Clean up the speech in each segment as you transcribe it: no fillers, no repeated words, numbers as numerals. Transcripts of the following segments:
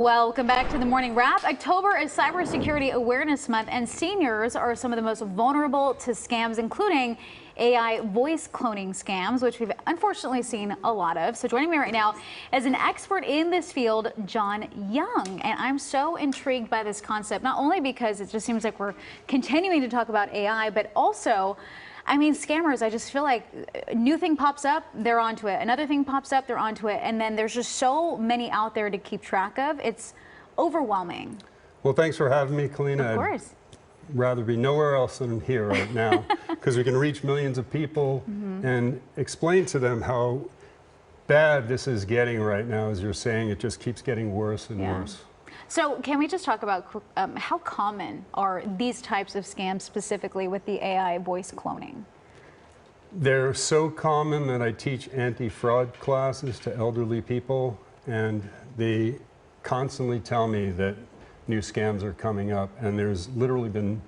Welcome back to the Morning Wrap. October is Cybersecurity Awareness Month, and seniors are some of the most vulnerable to scams, including AI voice cloning scams, which we've unfortunately seen a lot of. So joining me right now is an expert in this field, John Young. And I'm so intrigued by this concept, not only because it just seems like we're continuing to talk about AI, but also, I mean, scammers, I just feel like a new thing pops up, they're onto it. Another thing pops up, they're onto it. And then there's just so many out there to keep track of. It's overwhelming. Well, thanks for having me, Kalina. Of course. I'd rather be nowhere else than here right now because we can reach millions of people and explain to them how bad this is getting right now. As you're saying, it just keeps getting worse and worse. So can we just talk about how common are these types of scams specifically with the AI voice cloning? They're so common that I teach anti-fraud classes to elderly people, and they constantly tell me that new scams are coming up, and there's literally been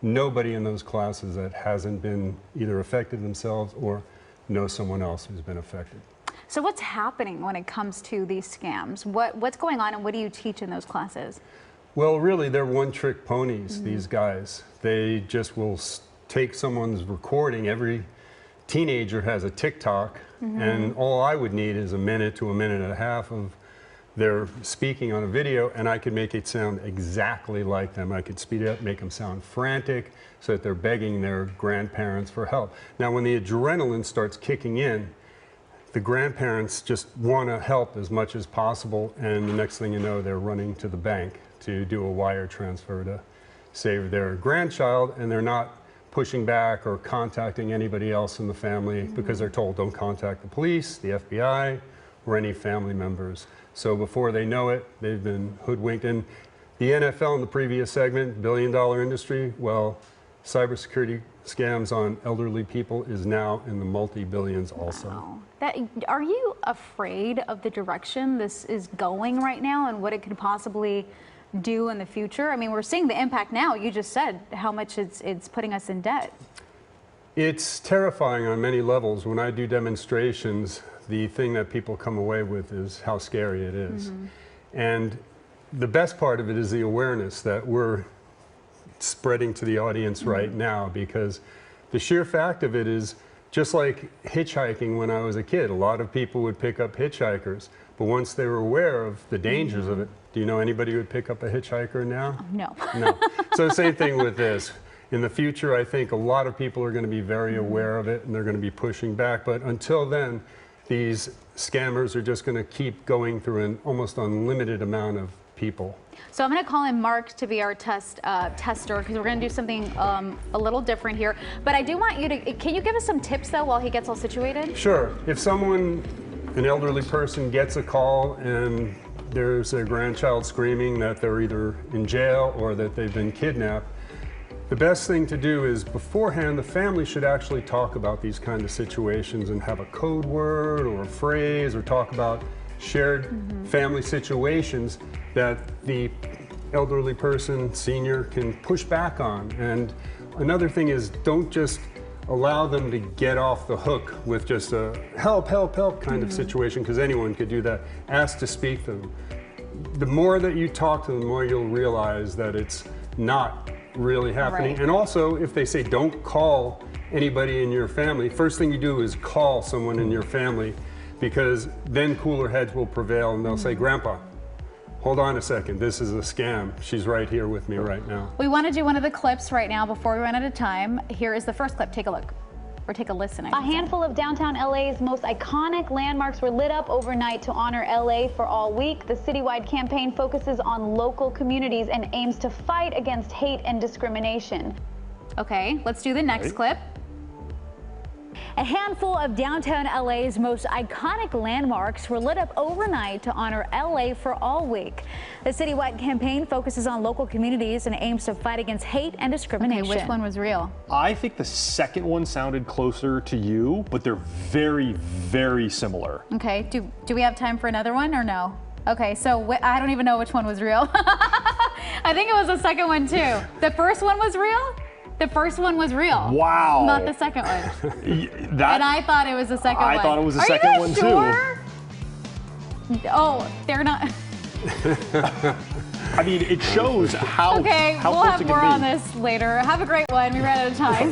nobody in those classes that hasn't been either affected themselves or know someone else who's been affected. So what's happening when it comes to these scams? What's going on, and what do you teach in those classes? Well, really, they're one-trick ponies, these guys. They just will take someone's recording. Every teenager has a TikTok, and all I would need is a minute to a minute and a half of their speaking on a video, and I could make it sound exactly like them. I could speed it up, make them sound frantic, so that they're begging their grandparents for help. Now, when the adrenaline starts kicking in, the grandparents just want to help as much as possible, and the next thing you know, they're running to the bank to do a wire transfer to save their grandchild, and they're not pushing back or contacting anybody else in the family because they're told don't contact the police, the FBI, or any family members. So before they know it, they've been hoodwinked. And the NFL in the previous segment, billion-dollar industry, well, cybersecurity scams on elderly people is now in the multi-billions also. Wow. Are you afraid of the direction this is going right now and what it could possibly do in the future? I mean, we're seeing the impact now. You just said how much it's putting us in debt. It's terrifying on many levels. When I do demonstrations, the thing that people come away with is how scary it is. And the best part of it is the awareness that we're spreading to the audience right now, because the sheer fact of it is just like hitchhiking when I was a kid. A lot of people would pick up hitchhikers, but once they were aware of the dangers of it, do you know anybody who would pick up a hitchhiker now? No. No. So same thing with this. In the future, I think a lot of people are going to be very aware of it, and they're going to be pushing back. But until then, these scammers are just going to keep going through an almost unlimited amount of people. So I'm going to call in Mark to be our tester, because we're going to do something a little different here. But I do want you to, can you give us some tips though while he gets all situated? Sure. If someone, an elderly person, gets a call and there's a grandchild screaming that they're either in jail or that they've been kidnapped, the best thing to do is beforehand, the family should actually talk about these kind of situations and have a code word or a phrase, or talk about shared family situations that the elderly person, senior, can push back on. And another thing is, don't just allow them to get off the hook with just a help, help, help kind of situation, because anyone could do that. Ask to speak to them. The more that you talk to them, the more you'll realize that it's not really happening. Right. And also, if they say don't call anybody in your family, first thing you do is call someone in your family, because then cooler heads will prevail, and they'll say, Grandpa, hold on a second, this is a scam. She's right here with me right now. We want to do one of the clips right now before we run out of time. Here is the first clip. Take a look. Or take a listen. A handful of downtown LA's most iconic landmarks were lit up overnight to honor LA for all week. The citywide campaign focuses on local communities and aims to fight against hate and discrimination. Okay, let's do the next clip. A handful of downtown LA's most iconic landmarks were lit up overnight to honor LA for all week. The citywide campaign focuses on local communities and aims to fight against hate and discrimination. Okay, which one was real? I think the second one sounded closer to you, but they're very, very similar. Okay, do we have time for another one or no? Okay, so I don't even know which one was real. I think it was the second one too. The first one was real? The first one was real. Wow. Not the second one. And I thought it was the second one. I thought it was the second one sure? too. Oh, they're not. I mean, it shows how Okay, how we'll close have it more can on be. this later. Have a great one. We ran out of time.